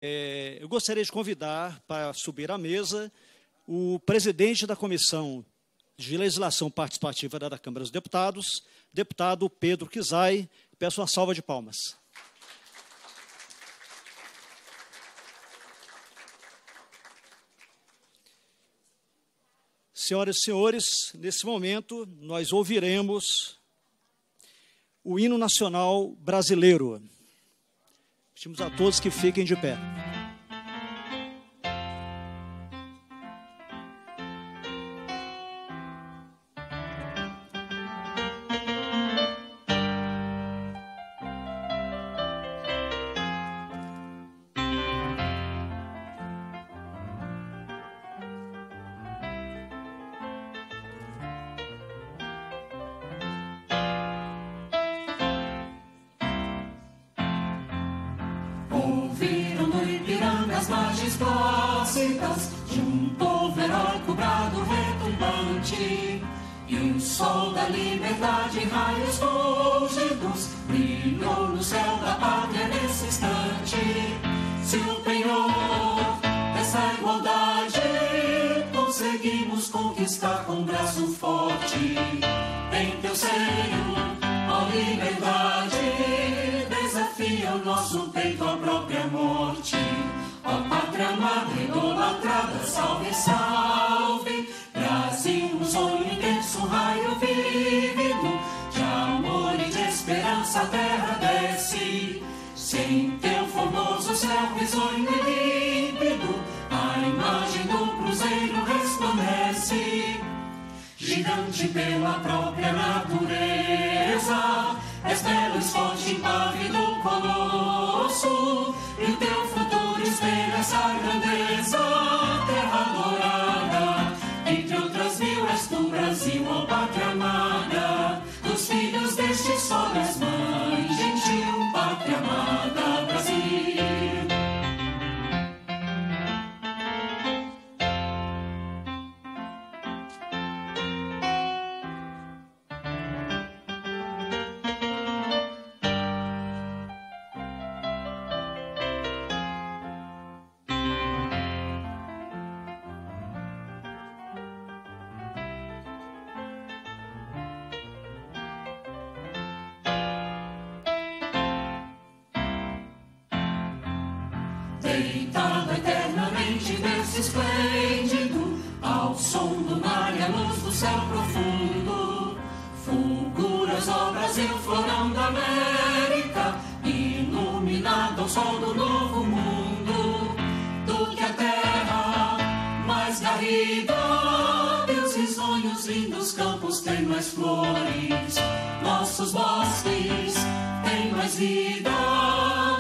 Eu gostaria de convidar para subir à mesa o presidente da Comissão de Legislação Participativa da Câmara dos Deputados, deputado Pedro Kizai. Peço uma salva de palmas. Senhoras e senhores, nesse momento nós ouviremos o hino nacional brasileiro. Pedimos a todos que fiquem de pé. Ouviram no Ipiranga as margens plácidas de um povo heróico brado retumbante, e o sol da liberdade em raios fúlgidos brilhou no céu da pátria nesse instante. Se o penhor dessa igualdade conseguimos conquistar com um braço forte, em teu seio, ó liberdade, desafia o nosso peito à própria morte. Ó pátria amada, idolatrada, salve, salve, Brasil, um sonho intenso, um raio vívido, de amor e de esperança a terra desce. Sem teu formoso céu risonho e límpido, a imagem do cruzeiro resplandece. Gigante pela própria natureza, és belo, forte, impávido colosso, e o teu futuro espelha essa grandeza. Terra dourada, entre outras mil, és tu, Brasil, ó pátria amada, dos filhos deste sol és mãe gentil, pátria amada, Brasil. Deitado eternamente berço esplêndido, ao som do mar e à luz do céu profundo, fulguras, ó Brasil, florão da América, iluminado ao sol do novo mundo. Do que a terra mais garrida, teus risonhos lindos campos têm mais flores, nossos bosques têm mais vida,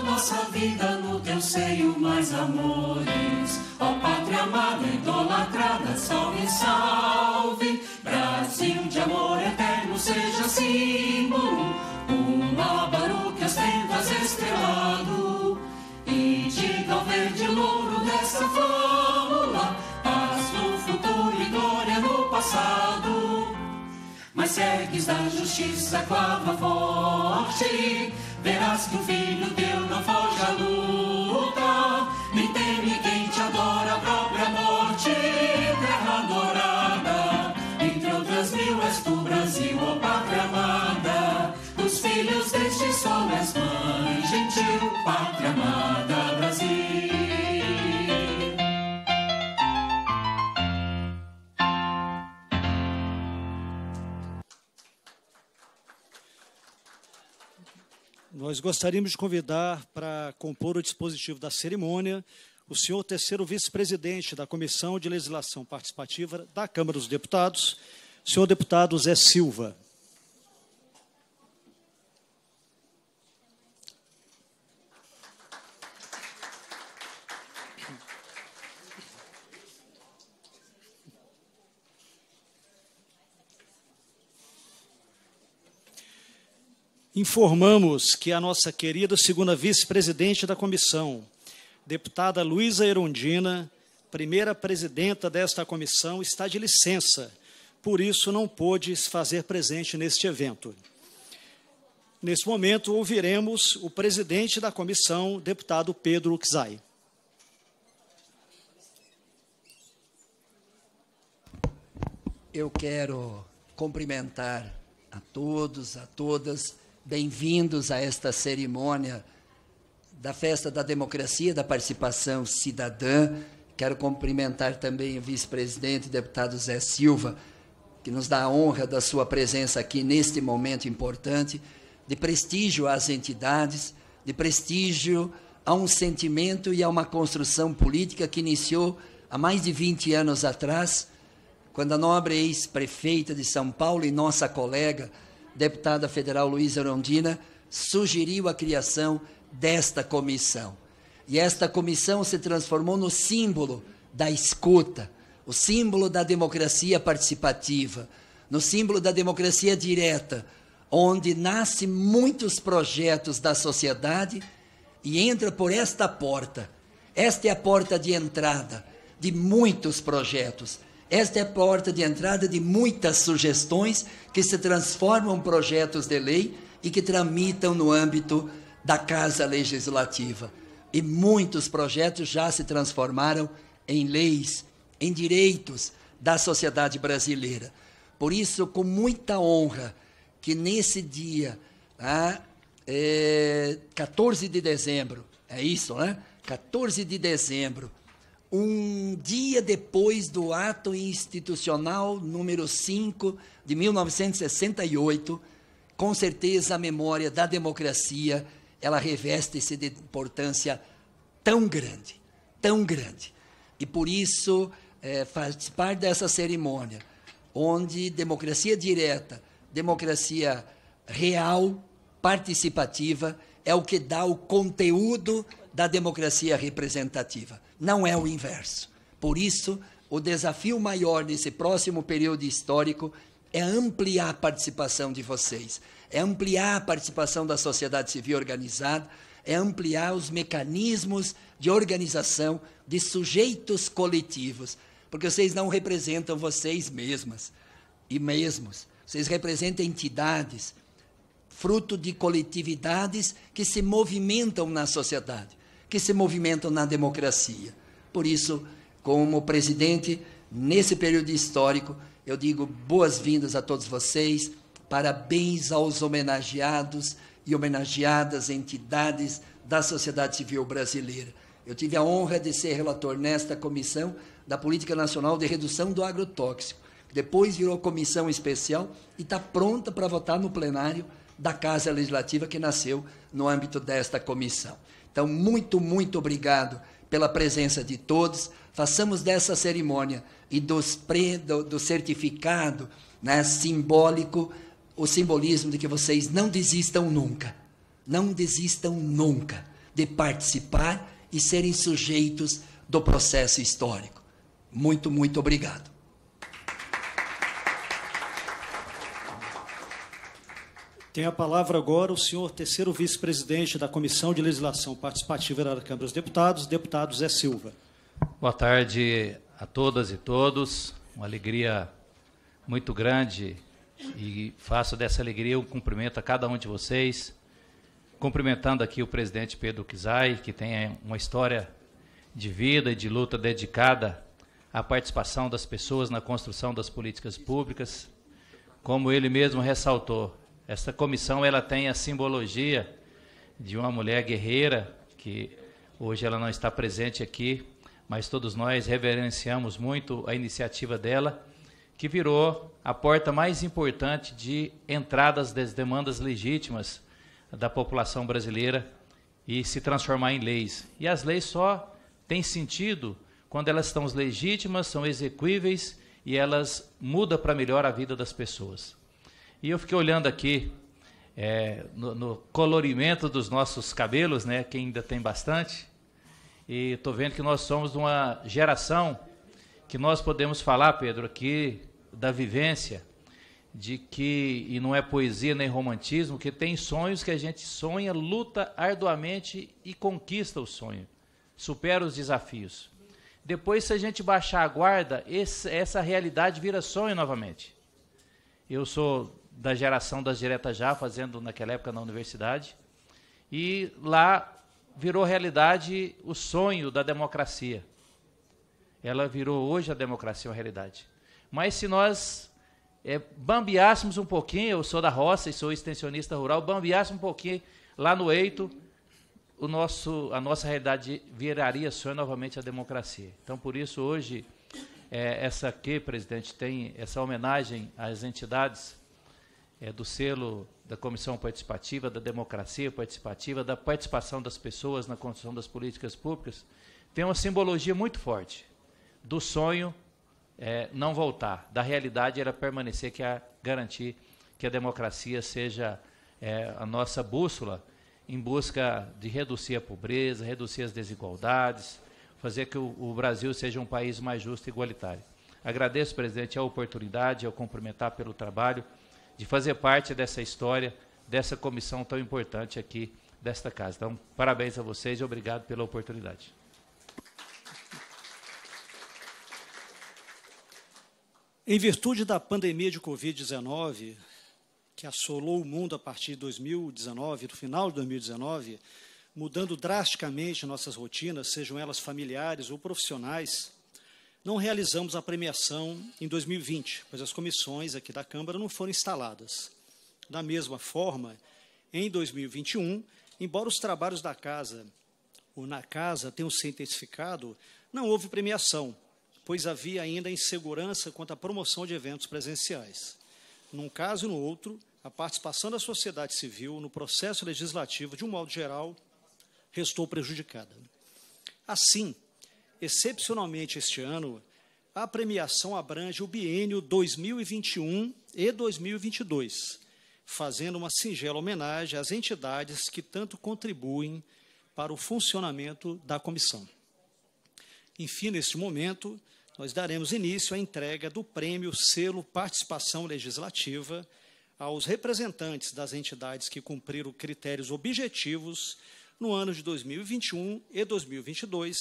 nossa vida no teu seio mais amores. Ó pátria amada, idolatrada, salve, salve, Brasil de amor eterno seja símbolo, um lábaro que ostentas estrelado, e diga ao verde louro dessa flâmula, paz no futuro e glória no passado. Mas segues da justiça clava forte, verás que o filho teu não foge à luta, nem teme quem te adora a própria morte. Terra dourada, entre outras mil, és tu, Brasil, ó pátria amada, dos filhos deste sol és mãe gentil, pátria amada, Brasil. Nós gostaríamos de convidar para compor o dispositivo da cerimônia o senhor terceiro vice-presidente da Comissão de Legislação Participativa da Câmara dos Deputados, senhor deputado Zé Silva. Informamos que a nossa querida segunda vice-presidente da comissão, deputada Luísa Erundina, primeira presidenta desta comissão, está de licença, por isso não pôde se fazer presente neste evento. Nesse momento, ouviremos o presidente da comissão, deputado Pedro Kizai. eu quero cumprimentar a todos, a todas, bem-vindos a esta cerimônia da Festa da Democracia, da Participação Cidadã. Quero cumprimentar também o vice-presidente, deputado Zé Silva, que nos dá a honra da sua presença aqui neste momento importante, de prestígio às entidades, de prestígio a um sentimento e a uma construção política que iniciou há mais de 20 anos atrás, quando a nobre ex-prefeita de São Paulo e nossa colega, deputada federal Luísa Erundina, sugeriu a criação desta comissão. E esta comissão se transformou no símbolo da escuta, o símbolo da democracia participativa, no símbolo da democracia direta, onde nascem muitos projetos da sociedade e entra por esta porta. Esta é a porta de entrada de muitos projetos. Esta é a porta de entrada de muitas sugestões que se transformam em projetos de lei e que tramitam no âmbito da Casa Legislativa. E muitos projetos já se transformaram em leis, em direitos da sociedade brasileira. Por isso, com muita honra, que nesse dia, 14 de dezembro, é isso, né? 14 de dezembro, um dia depois do ato institucional número 5 de 1968, com certeza a memória da democracia, ela reveste-se de importância tão grande, tão grande. E por isso, participar dessa cerimônia, onde democracia direta, democracia real, participativa, é o que dá o conteúdo da democracia representativa. Não é o inverso. Por isso, o desafio maior nesse próximo período histórico é ampliar a participação de vocês, é ampliar a participação da sociedade civil organizada, é ampliar os mecanismos de organização de sujeitos coletivos, porque vocês não representam vocês mesmas e mesmos, vocês representam entidades, fruto de coletividades que se movimentam na sociedade, que se movimentam na democracia. Por isso, como presidente, nesse período histórico, eu digo boas-vindas a todos vocês, parabéns aos homenageados e homenageadas entidades da sociedade civil brasileira. Eu tive a honra de ser relator nesta comissão da Política Nacional de Redução do Agrotóxico. Depois virou comissão especial e está pronta para votar no plenário da Casa Legislativa que nasceu no âmbito desta comissão. Então, muito, muito obrigado pela presença de todos. Façamos dessa cerimônia e do certificado, né, simbólico, o simbolismo de que vocês não desistam nunca de participar e serem sujeitos do processo histórico. Muito, muito obrigado. Tem a palavra agora o senhor terceiro vice-presidente da Comissão de Legislação Participativa da Câmara dos Deputados, deputado Zé Silva. Boa tarde a todas e todos. Uma alegria muito grande e faço dessa alegria um cumprimento a cada um de vocês. Cumprimentando aqui o presidente Pedro Kizai, que tem uma história de vida e de luta dedicada à participação das pessoas na construção das políticas públicas. Como ele mesmo ressaltou, esta comissão ela tem a simbologia de uma mulher guerreira, que hoje ela não está presente aqui, mas todos nós reverenciamos muito a iniciativa dela, que virou a porta mais importante de entradas das demandas legítimas da população brasileira e se transformar em leis. E as leis só têm sentido quando elas estão legítimas, são execuíveis e elas mudam para melhor a vida das pessoas. E eu fiquei olhando aqui no colorimento dos nossos cabelos, né, que ainda tem bastante, e estou vendo que nós somos de uma geração que nós podemos falar, Pedro, aqui da vivência, de que, e não é poesia nem romantismo, que tem sonhos que a gente sonha, luta arduamente e conquista o sonho, supera os desafios. Depois, se a gente baixar a guarda, essa realidade vira sonho novamente. Eu sou da geração das diretas já, fazendo naquela época na universidade, e lá virou realidade o sonho da democracia. Ela virou hoje a democracia uma realidade. mas se nós bambeássemos um pouquinho, eu sou da roça e sou extensionista rural, bambeássemos um pouquinho lá no eito, a nossa realidade viraria só novamente a democracia. Então, por isso, hoje, essa aqui, presidente, tem essa homenagem às entidades do selo da Comissão Participativa, da democracia participativa, da participação das pessoas na construção das políticas públicas, tem uma simbologia muito forte do sonho não voltar, da realidade era permanecer, que é garantir que a democracia seja a nossa bússola em busca de reduzir a pobreza, reduzir as desigualdades, fazer que o Brasil seja um país mais justo e igualitário. Agradeço, presidente, a oportunidade, ao cumprimentar pelo trabalho, de fazer parte dessa história, dessa comissão tão importante aqui desta casa. Então, parabéns a vocês e obrigado pela oportunidade. Em virtude da pandemia de Covid-19, que assolou o mundo a partir de 2019, do final de 2019, mudando drasticamente nossas rotinas, sejam elas familiares ou profissionais, não realizamos a premiação em 2020, pois as comissões aqui da Câmara não foram instaladas. Da mesma forma, em 2021, embora os trabalhos da casa ou na casa tenham se intensificado, não houve premiação, pois havia ainda insegurança quanto à promoção de eventos presenciais. Num caso e no outro, a participação da sociedade civil no processo legislativo, de um modo geral, restou prejudicada. Assim, excepcionalmente este ano, a premiação abrange o biênio 2021 e 2022, fazendo uma singela homenagem às entidades que tanto contribuem para o funcionamento da comissão. Enfim, neste momento, nós daremos início à entrega do prêmio Selo Participação Legislativa aos representantes das entidades que cumpriram critérios objetivos no ano de 2021 e 2022,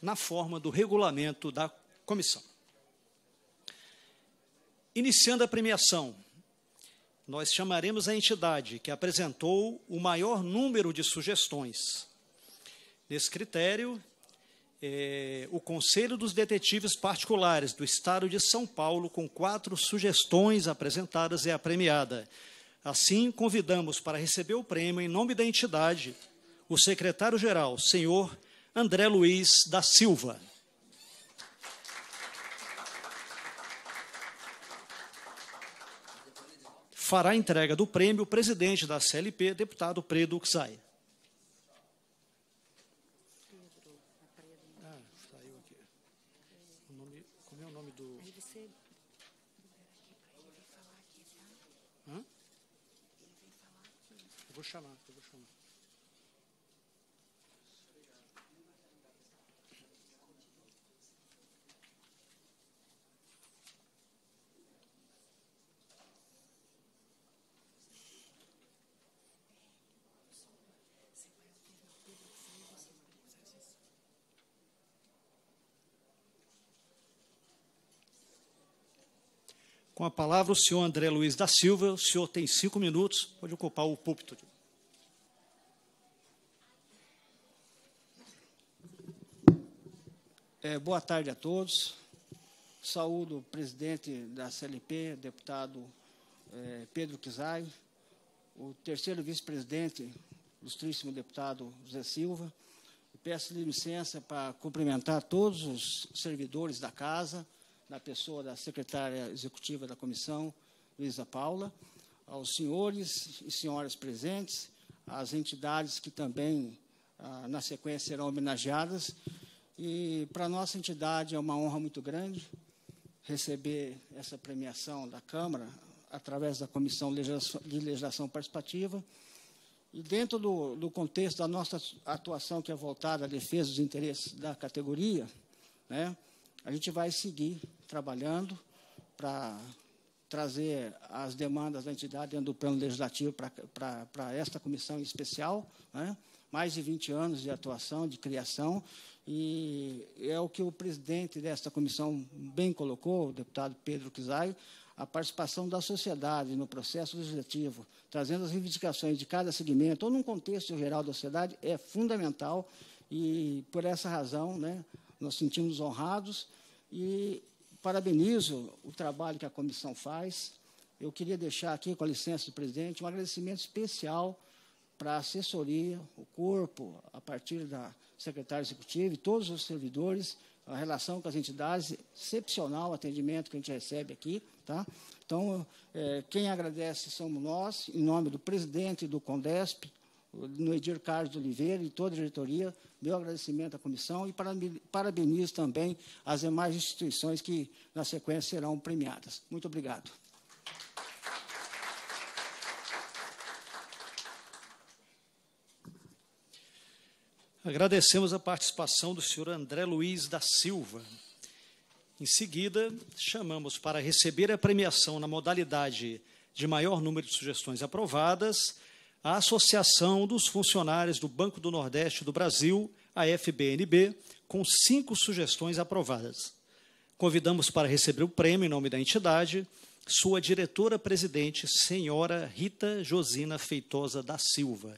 na forma do regulamento da comissão. Iniciando a premiação, nós chamaremos a entidade que apresentou o maior número de sugestões. Nesse critério, o Conselho dos Detetives Particulares do Estado de São Paulo, com 4 sugestões apresentadas, é a premiada. Assim, convidamos para receber o prêmio, em nome da entidade, o secretário-geral, senhor André Luiz da Silva. Fará a entrega do prêmio o presidente da CLP, deputado Pedro Uczai. Saiu aqui. Como é o nome do... Hã? Eu vou chamar. Com a palavra, o senhor André Luiz da Silva. O senhor tem 5 minutos, pode ocupar o púlpito. Boa tarde a todos. Saúdo o presidente da CLP, deputado Pedro Uczai, o terceiro vice-presidente, ilustríssimo deputado José Silva. Peço-lhe licença para cumprimentar todos os servidores da casa, na pessoa da secretária executiva da comissão, Luísa Paula, aos senhores e senhoras presentes, às entidades que também, na sequência, serão homenageadas. E, para a nossa entidade, é uma honra muito grande receber essa premiação da Câmara, através da Comissão de Legislação Participativa. E, dentro do contexto da nossa atuação, que é voltada à defesa dos interesses da categoria, né, a gente vai seguir trabalhando para trazer as demandas da entidade dentro do plano legislativo para esta comissão em especial, né? Mais de 20 anos de atuação, de criação, e é o que o presidente desta comissão bem colocou, o deputado Pedro Uczai, a participação da sociedade no processo legislativo, trazendo as reivindicações de cada segmento, ou num contexto geral da sociedade, é fundamental, e, por essa razão, né, nós sentimos honrados, e parabenizo o trabalho que a comissão faz. Eu queria deixar aqui, com a licença do presidente, um agradecimento especial para a assessoria, o corpo, a partir da secretária executiva e todos os servidores, a relação com as entidades, excepcional o atendimento que a gente recebe aqui. Tá? Então, quem agradece somos nós, em nome do presidente do CONDESP, Noedir Carlos de Oliveira e toda a diretoria, meu agradecimento à comissão e parabenizo também as demais instituições que, na sequência, serão premiadas. Muito obrigado. Agradecemos a participação do senhor André Luiz da Silva. Em seguida, chamamos para receber a premiação na modalidade de maior número de sugestões aprovadas a Associação dos Funcionários do Banco do Nordeste do Brasil, a FBNB, com 5 sugestões aprovadas. Convidamos para receber o prêmio em nome da entidade sua diretora-presidente, senhora Rita Josina Feitosa da Silva.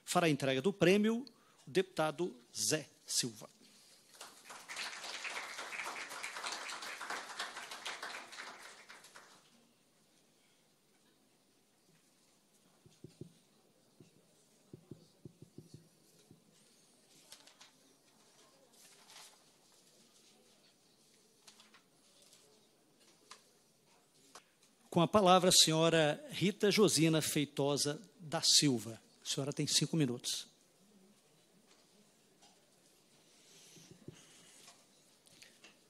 Fará a entrega do prêmio o deputado Zé Silva. Com a palavra, a senhora Rita Josina Feitosa da Silva. A senhora tem 5 minutos.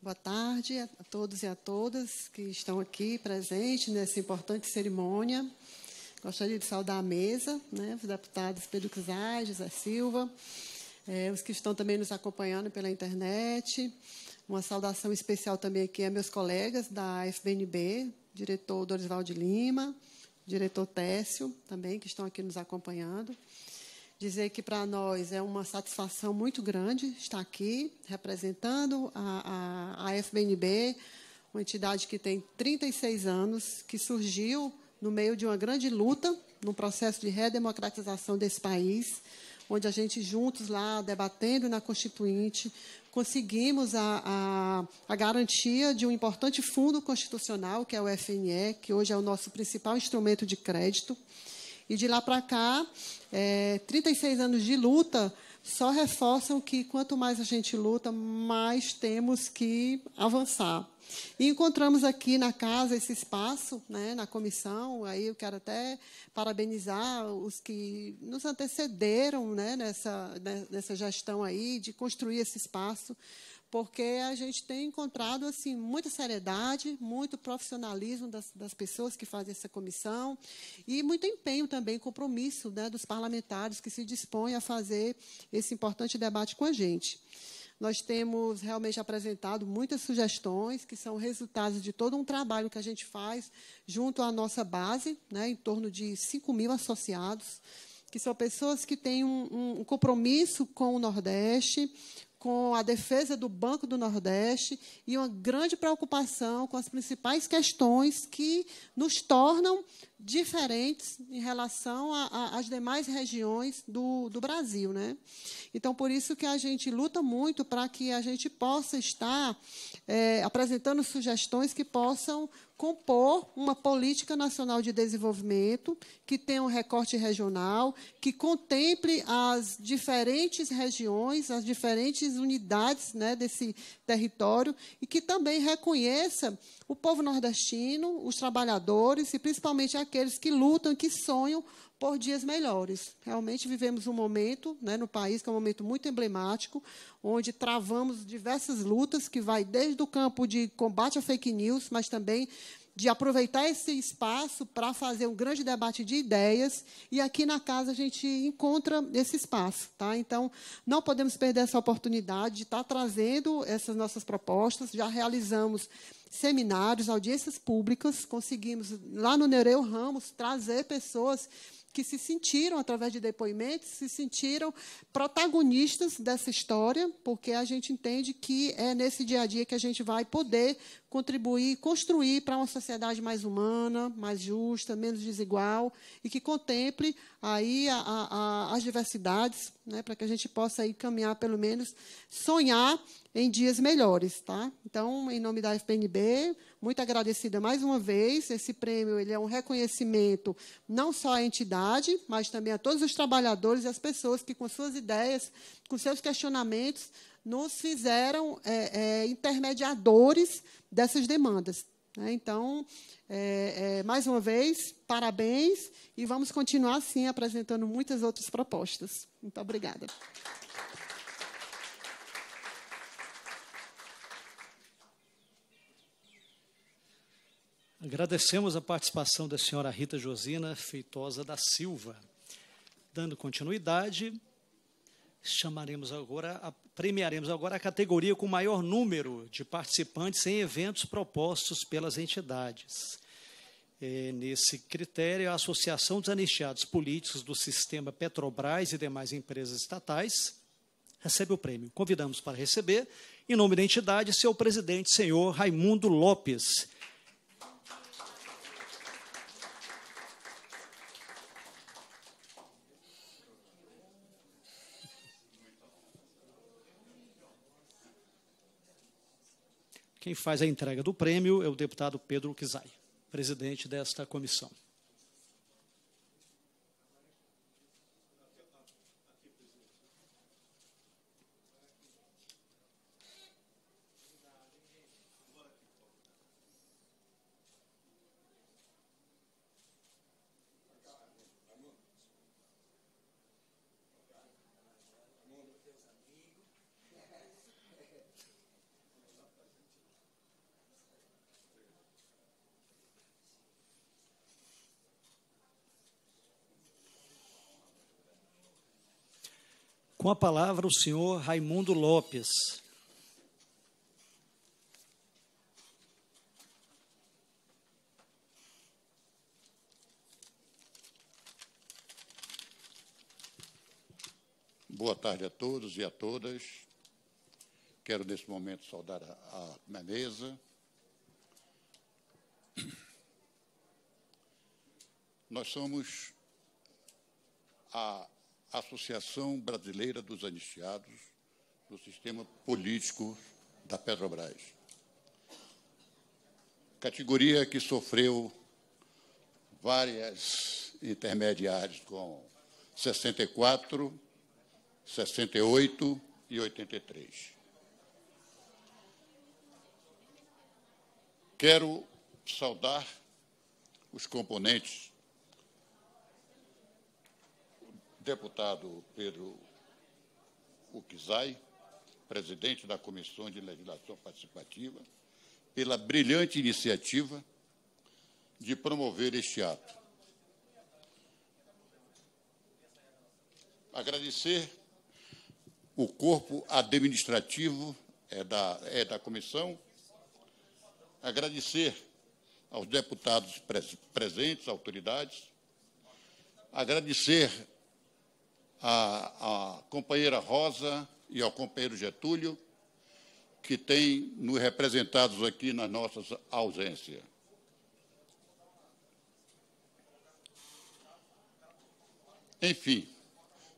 Boa tarde a todos e a todas que estão aqui presentes nessa importante cerimônia. Gostaria de saudar a mesa, né, os deputados Pedro Kizai, José Silva, os que estão também nos acompanhando pela internet. Uma saudação especial também aqui a meus colegas da FBNB, diretor Dorisval de Lima, diretor Técio, também, que estão aqui nos acompanhando. Dizer que, para nós, é uma satisfação muito grande estar aqui, representando a FBNB, uma entidade que tem 36 anos, que surgiu no meio de uma grande luta, no processo de redemocratização desse país, onde a gente, juntos lá, debatendo na Constituinte, conseguimos a garantia de um importante fundo constitucional, que é o FNE, que hoje é o nosso principal instrumento de crédito. E, de lá para cá, 36 anos de luta só reforçam que, quanto mais a gente luta, mais temos que avançar. E encontramos aqui na casa esse espaço, né, na comissão. Aí eu quero até parabenizar os que nos antecederam, né, nessa gestão aí, de construir esse espaço, porque a gente tem encontrado assim, muita seriedade, muito profissionalismo das pessoas que fazem essa comissão e muito empenho também, compromisso, né, dos parlamentares que se dispõem a fazer esse importante debate com a gente. Nós temos realmente apresentado muitas sugestões que são resultados de todo um trabalho que a gente faz junto à nossa base, né, em torno de 5.000 associados, que são pessoas que têm um compromisso com o Nordeste, com a defesa do Banco do Nordeste e uma grande preocupação com as principais questões que nos tornam diferentes em relação às demais regiões do Brasil, né? Então, por isso que a gente luta muito para que a gente possa estar apresentando sugestões que possam compor uma política nacional de desenvolvimento que tenha um recorte regional, que contemple as diferentes regiões, as diferentes unidades, né, desse território e que também reconheça o povo nordestino, os trabalhadores e, principalmente, aqueles que lutam e que sonham por dias melhores. Realmente vivemos um momento, né, no país que é um momento muito emblemático, onde travamos diversas lutas, que vai desde o campo de combate à fake news, mas também de aproveitar esse espaço para fazer um grande debate de ideias, e aqui na casa a gente encontra esse espaço. Tá? Então, não podemos perder essa oportunidade de estar trazendo essas nossas propostas. Já realizamos seminários, audiências públicas, conseguimos, lá no Nereu Ramos, trazer pessoas que se sentiram, através de depoimentos, se sentiram protagonistas dessa história, porque a gente entende que é nesse dia a dia que a gente vai poder contribuir, construir para uma sociedade mais humana, mais justa, menos desigual, e que contemple aí as diversidades né, para que a gente possa aí caminhar, pelo menos, sonhar em dias melhores. Tá? Então, em nome da FPNB, muito agradecida mais uma vez. Esse prêmio ele é um reconhecimento não só à entidade, mas também a todos os trabalhadores e as pessoas que, com suas ideias, com seus questionamentos, nos fizeram intermediadores dessas demandas. Né? Então, mais uma vez, parabéns, e vamos continuar, sim, apresentando muitas outras propostas. Muito obrigada. Agradecemos a participação da senhora Rita Josina Feitosa da Silva. Dando continuidade, premiaremos agora a categoria com maior número de participantes em eventos propostos pelas entidades. Nesse critério, a Associação dos Anistiados Políticos do Sistema Petrobras e demais empresas estatais recebe o prêmio. Convidamos para receber, em nome da entidade, seu presidente, senhor Raimundo Lopes. Quem faz a entrega do prêmio é o deputado Pedro Kizai, presidente desta comissão. Com a palavra, o senhor Raimundo Lopes. Boa tarde a todos e a todas. Quero, nesse momento, saudar a mesa. Nós somos a Associação Brasileira dos Anistiados do Sistema Político da Petrobras. Categoria que sofreu várias intermediárias com 64, 68 e 83. Quero saudar os componentes, deputado Pedro Kizai, presidente da Comissão de Legislação Participativa, pela brilhante iniciativa de promover este ato. Agradecer o corpo administrativo da comissão, agradecer aos deputados presentes, autoridades, agradecer à companheira Rosa e ao companheiro Getúlio, que têm nos representados aqui na nossa ausência. Enfim,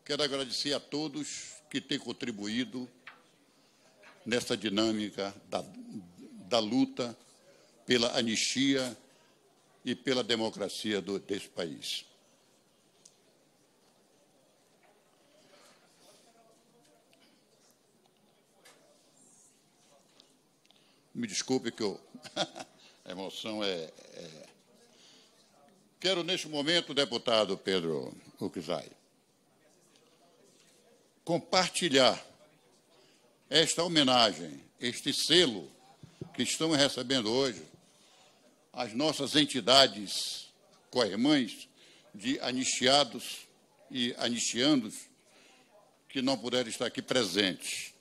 quero agradecer a todos que têm contribuído nessa dinâmica da luta pela anistia e pela democracia desse país. Me desculpe que a emoção Quero, neste momento, deputado Pedro Kizai, compartilhar esta homenagem, este selo que estamos recebendo hoje, às nossas entidades co-irmãs de anistiados e anistiandos que não puderam estar aqui presentes,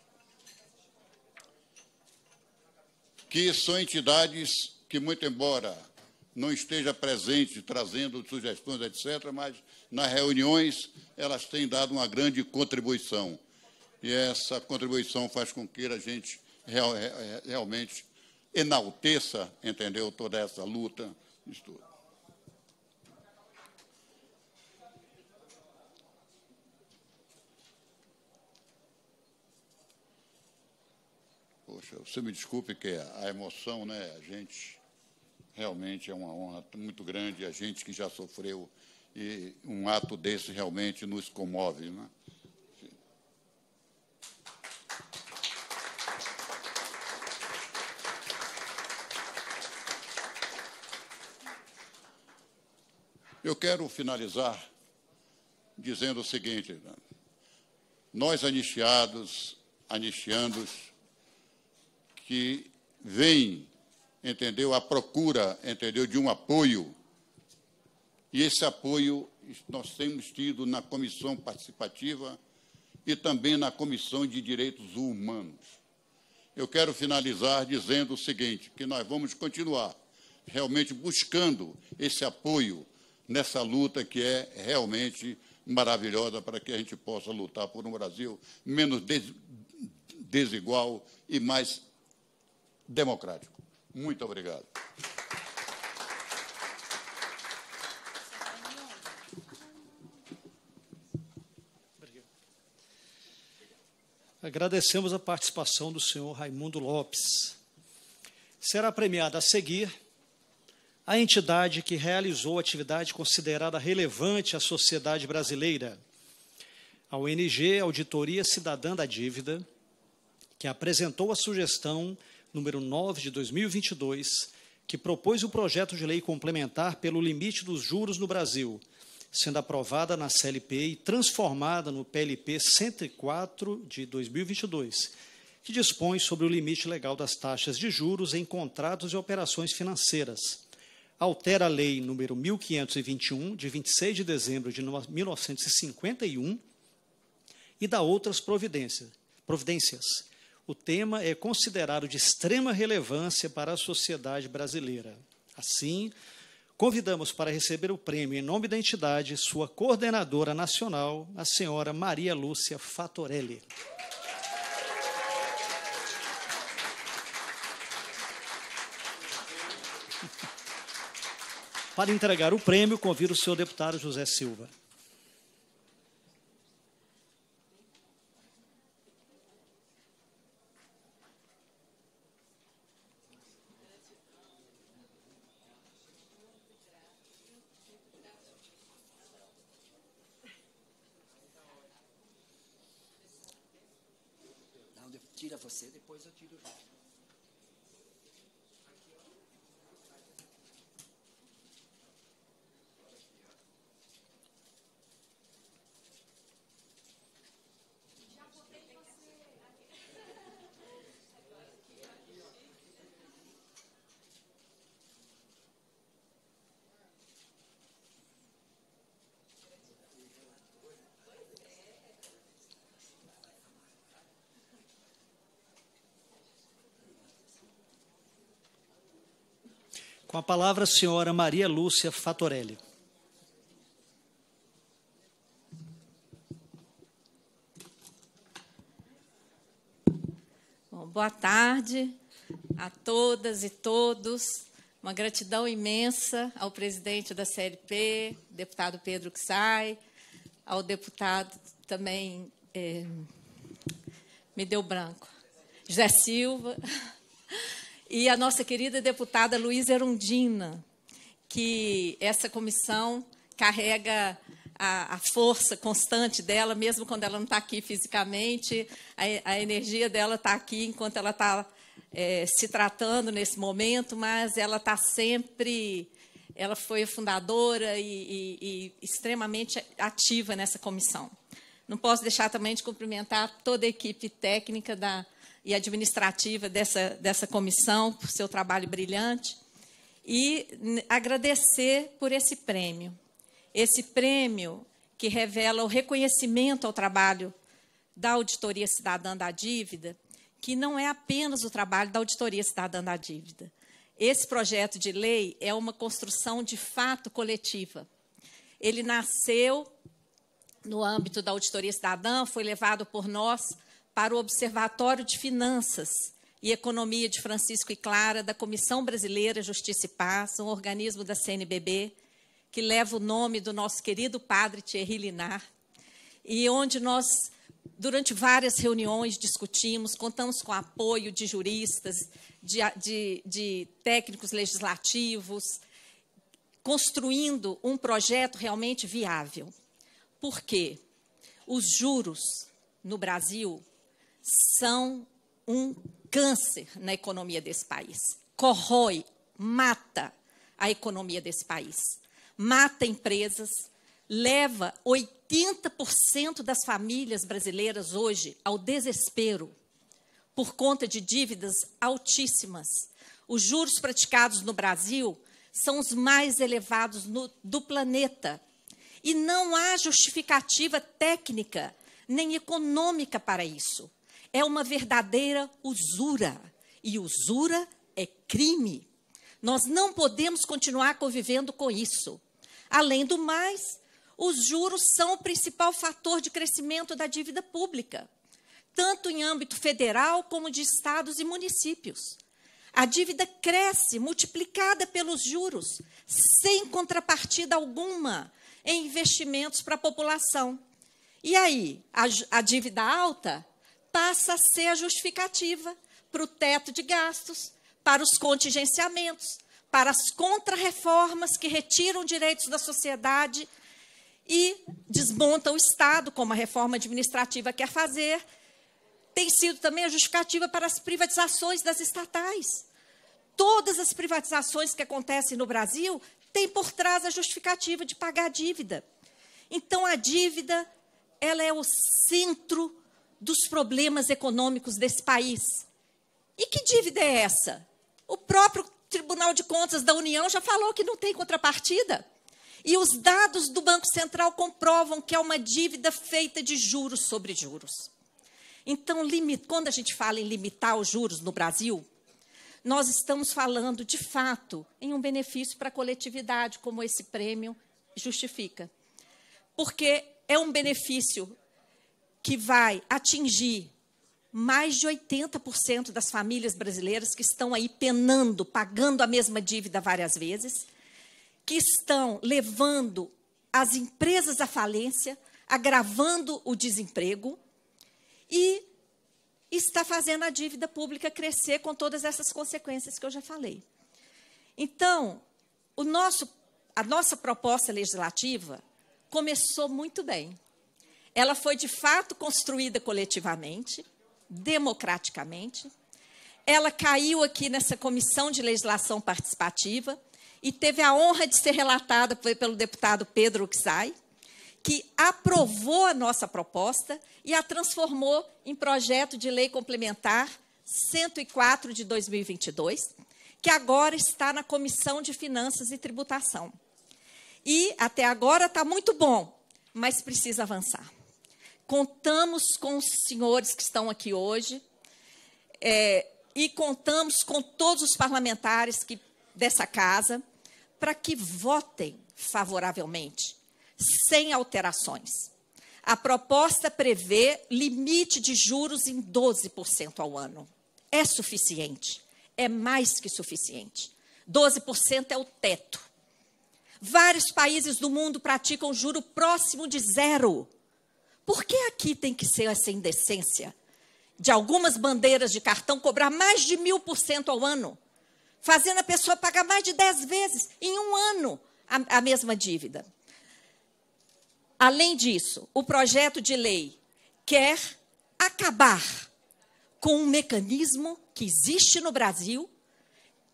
que são entidades que, muito embora não esteja presente trazendo sugestões, etc., mas nas reuniões elas têm dado uma grande contribuição. E essa contribuição faz com que a gente realmente enalteça, entendeu, toda essa luta. Isso tudo. Poxa, você me desculpe que a emoção, né? A gente realmente é uma honra muito grande, a gente que já sofreu, e um ato desse realmente nos comove, né? Eu quero finalizar dizendo o seguinte: nós anistiandos, que vêm, entendeu, à procura, entendeu, de um apoio, e esse apoio nós temos tido na comissão participativa e também na comissão de direitos humanos. Eu quero finalizar dizendo o seguinte, que nós vamos continuar realmente buscando esse apoio nessa luta que é realmente maravilhosa para que a gente possa lutar por um Brasil menos desigual e mais democrático. Muito obrigado. Agradecemos a participação do senhor Raimundo Lopes. Será premiada a seguir a entidade que realizou atividade considerada relevante à sociedade brasileira, a ONG Auditoria Cidadã da Dívida, que apresentou a sugestão número 9 de 2022, que propôs o projeto de lei complementar pelo limite dos juros no Brasil, sendo aprovada na CLP e transformada no PLP 104 de 2022, que dispõe sobre o limite legal das taxas de juros em contratos e operações financeiras. Altera a Lei número 1521, de 26 de dezembro de 1951, e dá outras providências. O tema é considerado de extrema relevância para a sociedade brasileira. Assim, convidamos para receber o prêmio, em nome da entidade, sua coordenadora nacional, a senhora Maria Lúcia Fatorelli. Para entregar o prêmio, convido o senhor deputado José Silva. Não, tira você, depois eu tiro junto. Com a palavra, a senhora Maria Lúcia Fatorelli. Bom, boa tarde a todas e todos. Uma gratidão imensa ao presidente da CLP, deputado Pedro Kizai, ao deputado também, me deu branco, José Silva, e a nossa querida deputada Luísa Erundina, que essa comissão carrega a força constante dela, mesmo quando ela não está aqui fisicamente, a energia dela está aqui enquanto ela está se tratando nesse momento, mas ela está sempre, ela foi a fundadora e extremamente ativa nessa comissão. Não posso deixar também de cumprimentar toda a equipe técnica e administrativa dessa comissão, por seu trabalho brilhante, e agradecer por esse prêmio. Esse prêmio que revela o reconhecimento ao trabalho da Auditoria Cidadã da Dívida, que não é apenas o trabalho da Auditoria Cidadã da Dívida. Esse projeto de lei é uma construção de fato coletiva. Ele nasceu no âmbito da Auditoria Cidadã, foi levado por nós para o Observatório de Finanças e Economia de Francisco e Clara, da Comissão Brasileira Justiça e Paz, um organismo da CNBB, que leva o nome do nosso querido padre Thierry Linar, e onde nós durante várias reuniões, discutimos, contamos com o apoio de juristas, de técnicos legislativos, construindo um projeto realmente viável. Por quê? Os juros no Brasil são um câncer na economia desse país. Corrói, mata a economia desse país. Mata empresas, leva 80% das famílias brasileiras hoje ao desespero por conta de dívidas altíssimas. Os juros praticados no Brasil são os mais elevados do planeta. E não há justificativa técnica nem econômica para isso. É uma verdadeira usura. E usura é crime. Nós não podemos continuar convivendo com isso. Além do mais, os juros são o principal fator de crescimento da dívida pública, tanto em âmbito federal como de estados e municípios. A dívida cresce, multiplicada pelos juros, sem contrapartida alguma em investimentos para a população. E aí, a dívida alta passa a ser a justificativa para o teto de gastos, para os contingenciamentos, para as contrarreformas que retiram direitos da sociedade e desmontam o Estado, como a reforma administrativa quer fazer. Tem sido também a justificativa para as privatizações das estatais. Todas as privatizações que acontecem no Brasil têm por trás a justificativa de pagar a dívida. Então, a dívida ela é o centro dos problemas econômicos desse país. E que dívida é essa? O próprio Tribunal de Contas da União já falou que não tem contrapartida. E os dados do Banco Central comprovam que é uma dívida feita de juros sobre juros. Então, quando a gente fala em limitar os juros no Brasil, nós estamos falando, de fato, em um benefício para a coletividade, como esse prêmio justifica. Porque é um benefício que vai atingir mais de 80% das famílias brasileiras que estão aí penando, pagando a mesma dívida várias vezes, que estão levando as empresas à falência, agravando o desemprego e está fazendo a dívida pública crescer com todas essas consequências que eu já falei. Então, a nossa proposta legislativa começou muito bem. Ela foi, de fato, construída coletivamente, democraticamente. Ela caiu aqui nessa Comissão de Legislação Participativa e teve a honra de ser relatada pelo deputado Pedro Uczaj, que aprovou a nossa proposta e a transformou em projeto de lei complementar 104 de 2022, que agora está na Comissão de Finanças e Tributação. E, até agora, está muito bom, mas precisa avançar. Contamos com os senhores que estão aqui hoje e contamos com todos os parlamentares dessa casa para que votem favoravelmente, sem alterações. A proposta prevê limite de juros em 12% ao ano. É suficiente, é mais que suficiente. 12% é o teto. Vários países do mundo praticam juro próximo de zero. Por que aqui tem que ser essa indecência de algumas bandeiras de cartão cobrar mais de 1000% ao ano, fazendo a pessoa pagar mais de 10 vezes em um ano a mesma dívida? Além disso, o projeto de lei quer acabar com um mecanismo que existe no Brasil,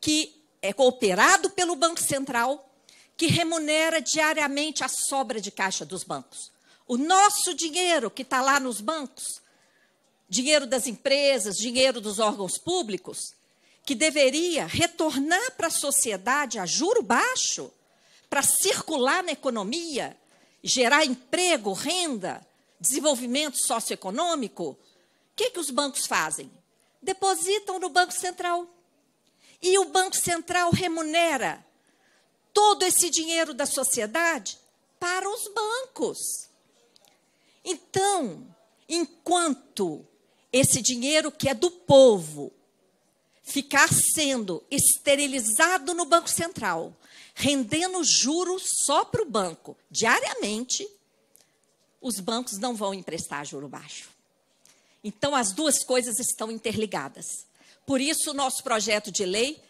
que é operado pelo Banco Central, que remunera diariamente a sobra de caixa dos bancos. O nosso dinheiro que está lá nos bancos, dinheiro das empresas, dinheiro dos órgãos públicos, que deveria retornar para a sociedade a juro baixo, para circular na economia, gerar emprego, renda, desenvolvimento socioeconômico, o que os bancos fazem? Depositam no Banco Central. E o Banco Central remunera todo esse dinheiro da sociedade para os bancos. Então, enquanto esse dinheiro que é do povo ficar sendo esterilizado no Banco Central, rendendo juros só para o banco diariamente, os bancos não vão emprestar juro baixo. Então, as duas coisas estão interligadas. Por isso, o nosso projeto de lei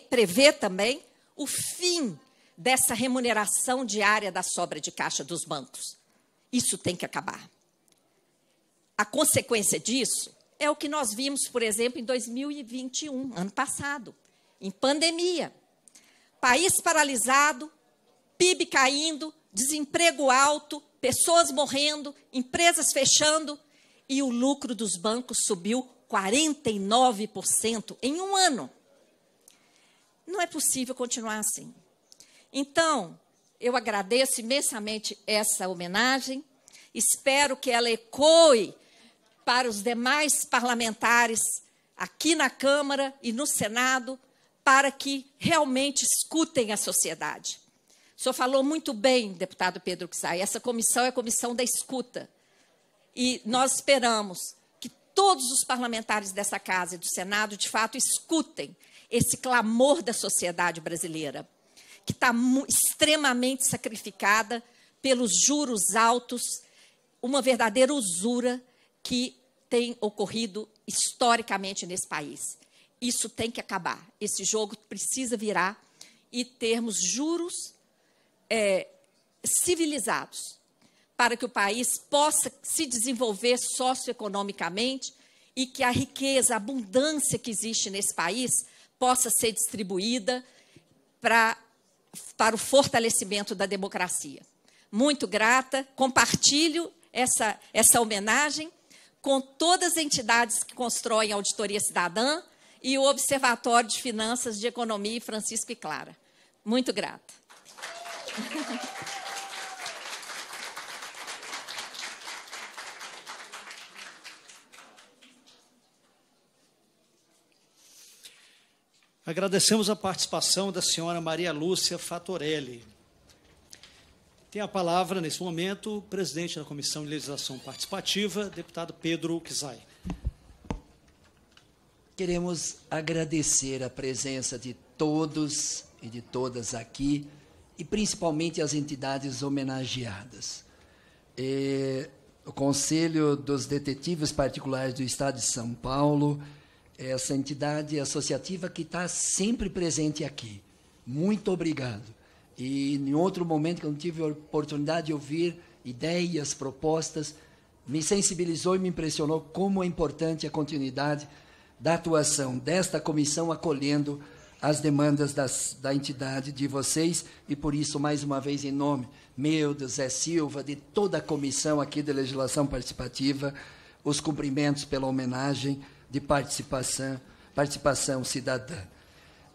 prevê também o fim dessa remuneração diária da sobra de caixa dos bancos. Isso tem que acabar. A consequência disso é o que nós vimos, por exemplo, em 2021, ano passado, em pandemia. País paralisado, PIB caindo, desemprego alto, pessoas morrendo, empresas fechando, e o lucro dos bancos subiu 49% em um ano. Não é possível continuar assim. Então, eu agradeço imensamente essa homenagem, espero que ela ecoe para os demais parlamentares aqui na Câmara e no Senado, para que realmente escutem a sociedade. O senhor falou muito bem, deputado Pedro Kizai, essa comissão é a comissão da escuta. E nós esperamos que todos os parlamentares dessa Casa e do Senado, de fato, escutem esse clamor da sociedade brasileira, que está extremamente sacrificada pelos juros altos, uma verdadeira usura que tem ocorrido historicamente nesse país. Isso tem que acabar. Esse jogo precisa virar e termos juros civilizados, para que o país possa se desenvolver socioeconomicamente e que a riqueza, a abundância que existe nesse país possa ser distribuída para o fortalecimento da democracia. Muito grata, compartilho essa homenagem com todas as entidades que constroem a Auditoria Cidadã e o Observatório de Finanças de Economia Francisco e Clara. Muito grata. Agradecemos a participação da senhora Maria Lúcia Fatorelli. Tem a palavra, nesse momento, o presidente da Comissão de Legislação Participativa, deputado Pedro Kizai. Queremos agradecer a presença de todos e de todas aqui, e principalmente as entidades homenageadas. O Conselho dos Detetives Particulares do Estado de São Paulo, essa entidade associativa que está sempre presente aqui. Muito obrigado. E, em outro momento que eu não tive a oportunidade de ouvir ideias, propostas, me sensibilizou e me impressionou como é importante a continuidade da atuação desta comissão, acolhendo as demandas da entidade de vocês, e por isso, mais uma vez, em nome meu, do Zé Silva, de toda a comissão aqui de legislação participativa, os cumprimentos pela homenagem de participação cidadã.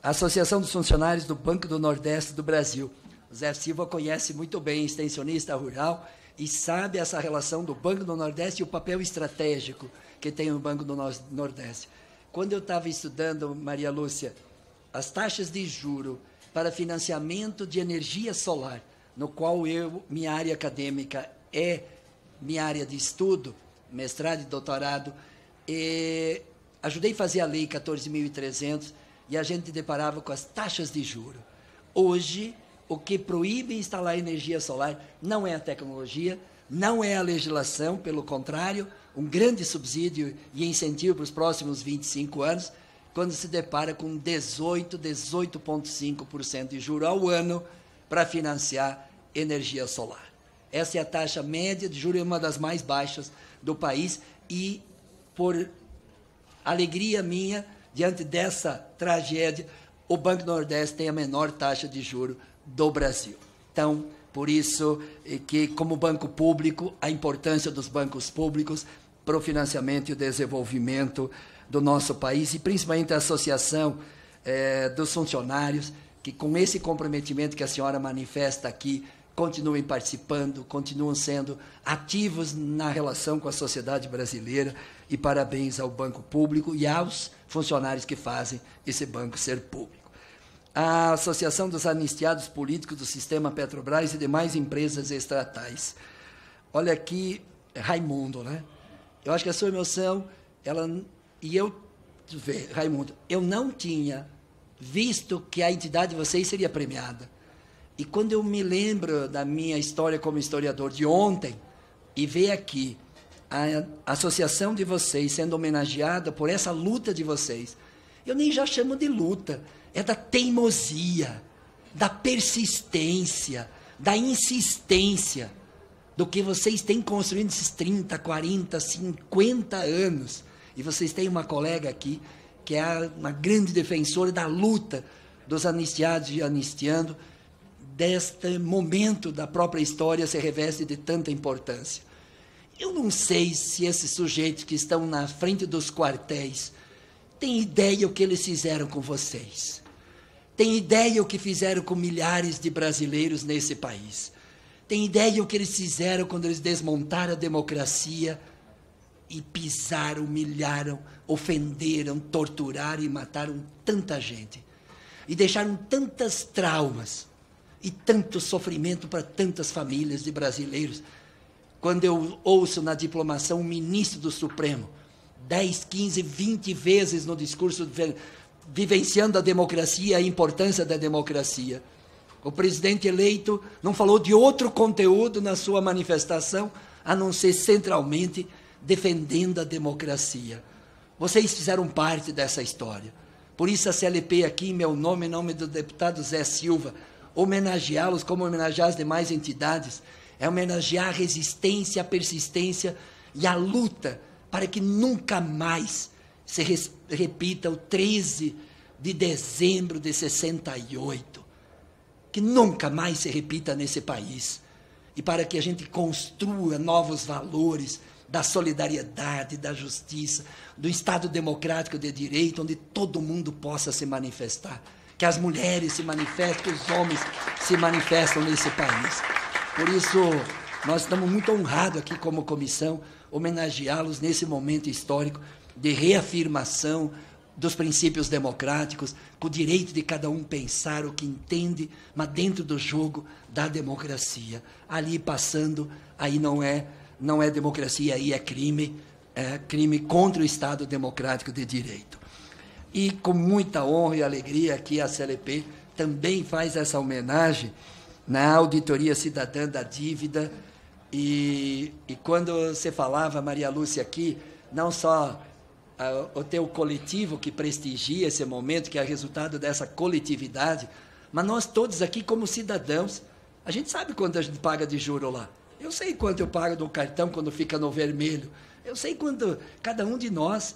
A Associação dos Funcionários do Banco do Nordeste do Brasil. O Zé Silva conhece muito bem, extensionista rural, e sabe essa relação do Banco do Nordeste e o papel estratégico que tem o Banco do Nordeste. Quando eu estava estudando, Maria Lúcia, as taxas de juro para financiamento de energia solar, no qual minha área acadêmica é minha área de estudo, mestrado e doutorado, ajudei a fazer a Lei 14.300 e a gente deparava com as taxas de juro. Hoje, o que proíbe instalar energia solar não é a tecnologia, não é a legislação, pelo contrário, um grande subsídio e incentivo para os próximos 25 anos, quando se depara com 18,5% de juro ao ano para financiar energia solar. Essa é a taxa média de juros, é uma das mais baixas do país, e, por alegria minha, diante dessa tragédia, o Banco do Nordeste tem a menor taxa de juro do Brasil. Então, por isso que, como banco público, a importância dos bancos públicos para o financiamento e o desenvolvimento do nosso país, e principalmente a associação dos funcionários, que com esse comprometimento que a senhora manifesta aqui, continuem participando, continuam sendo ativos na relação com a sociedade brasileira, e parabéns ao banco público e aos funcionários que fazem esse banco ser público. A Associação dos Anistiados Políticos do Sistema Petrobras e demais empresas estatais. Olha aqui, Raimundo, né? Eu acho que a sua emoção, Raimundo, eu não tinha visto que a entidade de vocês seria premiada. E quando eu me lembro da minha história como historiador de ontem, e ver aqui a associação de vocês sendo homenageada por essa luta de vocês. Eu nem já chamo de luta, é da teimosia, da persistência, da insistência, do que vocês têm construído esses 30, 40, 50 anos. E vocês têm uma colega aqui, que é uma grande defensora da luta dos anistiados e anistiando, deste momento da própria história se reveste de tanta importância. Eu não sei se esses sujeitos que estão na frente dos quartéis têm ideia o que eles fizeram com vocês. Têm ideia o que fizeram com milhares de brasileiros nesse país. Têm ideia o que eles fizeram quando eles desmontaram a democracia e pisaram, humilharam, ofenderam, torturaram e mataram tanta gente. E deixaram tantas traumas e tanto sofrimento para tantas famílias de brasileiros. Quando eu ouço na diplomação um ministro do Supremo, 10, 15, 20 vezes no discurso vivenciando a democracia e a importância da democracia. O presidente eleito não falou de outro conteúdo na sua manifestação, a não ser centralmente defendendo a democracia. Vocês fizeram parte dessa história. Por isso a CLP aqui, em meu nome, em nome do deputado Zé Silva, homenageá-los como homenagear as demais entidades, é homenagear a resistência, a persistência e a luta para que nunca mais se repita o 13 de dezembro de 68. Que nunca mais se repita nesse país. E para que a gente construa novos valores da solidariedade, da justiça, do Estado democrático de direito, onde todo mundo possa se manifestar. Que as mulheres se manifestem, que os homens se manifestam nesse país. Por isso, nós estamos muito honrados aqui como comissão, homenageá-los nesse momento histórico de reafirmação dos princípios democráticos, com o direito de cada um pensar o que entende, mas dentro do jogo da democracia. Ali passando, aí não é democracia, aí é crime contra o Estado democrático de direito. E com muita honra e alegria aqui a CLP também faz essa homenagem na Auditoria Cidadã da Dívida. E quando você falava, Maria Lúcia, aqui, não só o teu coletivo que prestigia esse momento, que é resultado dessa coletividade, mas nós todos aqui como cidadãos, a gente sabe quanto a gente paga de juro lá. Eu sei quanto eu pago do cartão quando fica no vermelho. Eu sei quanto cada um de nós,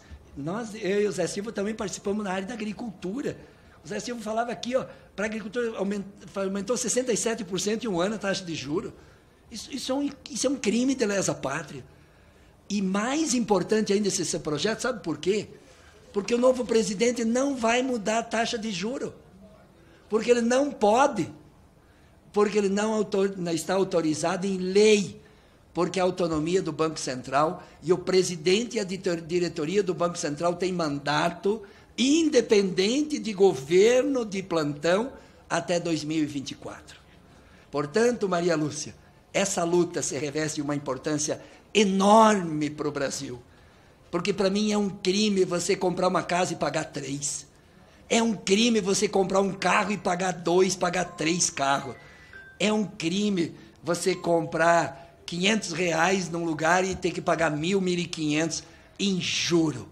eu e o Zé Silva também participamos na área da agricultura. O Zé Silva falava aqui, para a agricultura aumentou 67% em um ano a taxa de juros. Isso é um crime de lesa pátria. E mais importante ainda esse projeto, sabe por quê? Porque o novo presidente não vai mudar a taxa de juros. Porque ele não pode. Porque ele não está autorizado em lei. Porque a autonomia do Banco Central e o presidente e a diretoria do Banco Central têm mandato independente de governo de plantão até 2024. Portanto, Maria Lúcia, essa luta se reveste de uma importância enorme para o Brasil. Porque para mim é um crime você comprar uma casa e pagar 3. É um crime você comprar um carro e pagar 2, pagar 3 carros. É um crime você comprar R$500 num lugar e ter que pagar 1.000, 1.500 em juro.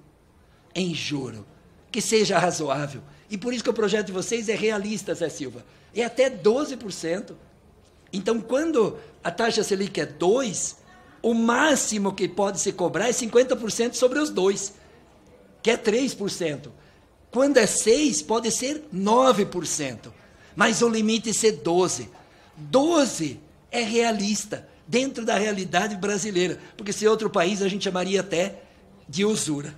Em juro. Que seja razoável. E por isso que o projeto de vocês é realista, Zé Silva. É até 12%. Então, quando a taxa Selic é 2%, o máximo que pode se cobrar é 50% sobre os 2%, que é 3%. Quando é 6%, pode ser 9%. Mas o limite é ser 12%. 12% é realista, dentro da realidade brasileira. Porque se outro país, a gente chamaria até de usura.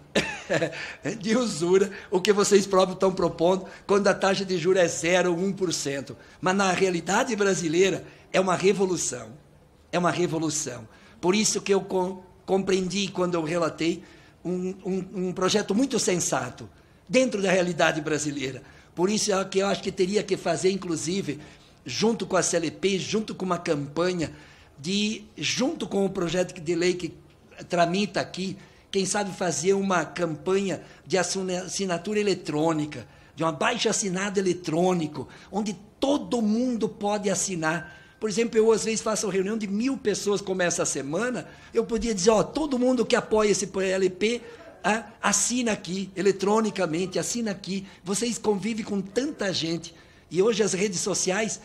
De usura, o que vocês próprios estão propondo, quando a taxa de juros é 0, 1%. Mas na realidade brasileira, é uma revolução. É uma revolução. Por isso que eu compreendi, quando eu relatei, um projeto muito sensato, dentro da realidade brasileira. Por isso é que eu acho que teria que fazer, inclusive, junto com a CLP, junto com uma campanha, junto com o projeto de lei que tramita aqui, quem sabe fazer uma campanha de assinatura eletrônica, de um abaixo-assinado eletrônico, onde todo mundo pode assinar, Por exemplo, eu às vezes faço uma reunião de 1000 pessoas, como essa semana, eu podia dizer, ó, todo mundo que apoia esse PLP, assina aqui, eletronicamente, assina aqui. Vocês convivem com tanta gente. E hoje as redes sociais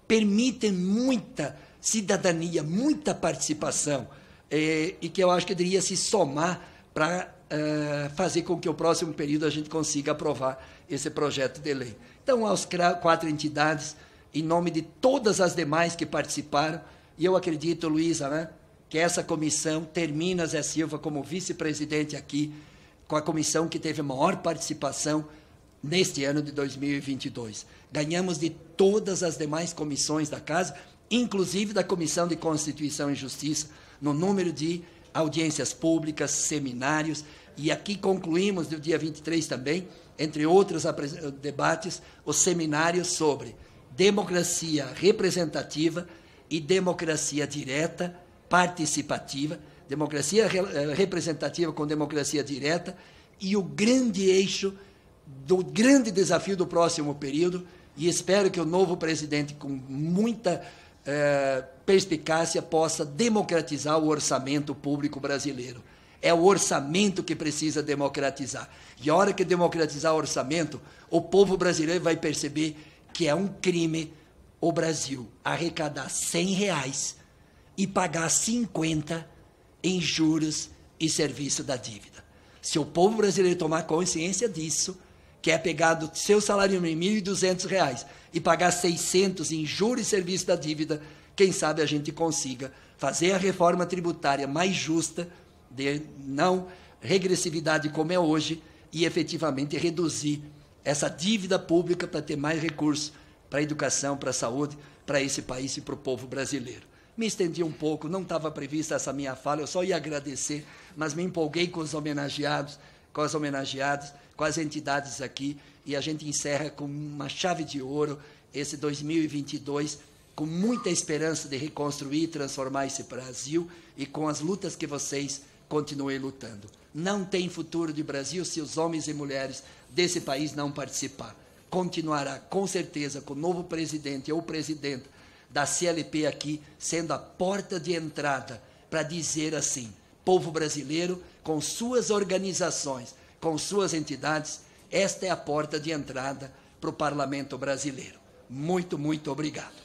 permitem muita cidadania, muita participação, e que eu acho que deveria se somar para fazer com que o próximo período a gente consiga aprovar esse projeto de lei. Então, aos 4 entidades, em nome de todas as demais que participaram, e eu acredito, Luísa, né, que essa comissão termina, Zé Silva, como vice-presidente aqui, com a comissão que teve maior participação neste ano de 2022. Ganhamos de todas as demais comissões da Casa, inclusive da Comissão de Constituição e Justiça, no número de audiências públicas, seminários, e aqui concluímos, no dia 23 também, entre outros debates, os seminários sobre democracia representativa e democracia direta, participativa, democracia representativa com democracia direta, e o grande eixo do grande desafio do próximo período, e espero que o novo presidente, com muita perspicácia, possa democratizar o orçamento público brasileiro. É o orçamento que precisa democratizar. E a hora que democratizar o orçamento, o povo brasileiro vai perceber que é um crime o Brasil arrecadar R$100 e pagar 50 em juros e serviço da dívida. Se o povo brasileiro tomar consciência disso, que é pegar do seu salário mínimo R$1.200 e pagar 600 em juros e serviço da dívida, quem sabe a gente consiga fazer a reforma tributária mais justa, de não regressividade como é hoje, e efetivamente reduzir essa dívida pública para ter mais recursos para a educação, para a saúde, para esse país e para o povo brasileiro. Me estendi um pouco, não estava prevista essa minha fala, eu só ia agradecer, mas me empolguei com os homenageados, com as homenageadas, com as entidades aqui, e a gente encerra com uma chave de ouro esse 2022, com muita esperança de reconstruir e transformar esse Brasil, e com as lutas que vocês continuem lutando. Não tem futuro de Brasil se os homens e mulheres desse país não participar. Continuará, com certeza, com o novo presidente ou presidenta da CLP aqui, sendo a porta de entrada para dizer assim, povo brasileiro, com suas organizações, com suas entidades, esta é a porta de entrada para o Parlamento brasileiro. Muito, muito obrigado.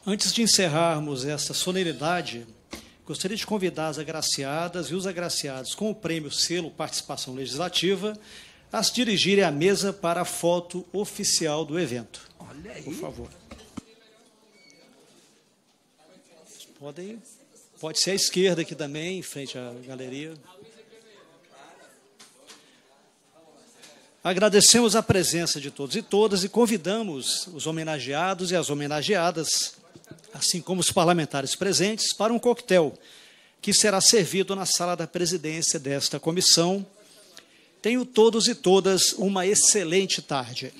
Antes de encerrarmos esta solenidade, gostaria de convidar as agraciadas e os agraciados com o prêmio Selo Participação Legislativa a se dirigirem à mesa para a foto oficial do evento. Olha aí. Por favor. Pode ser à esquerda aqui também, em frente à galeria. Agradecemos a presença de todos e todas e convidamos os homenageados e as homenageadas, assim como os parlamentares presentes, para um coquetel que será servido na sala da presidência desta comissão. Tenham todos e todas uma excelente tarde.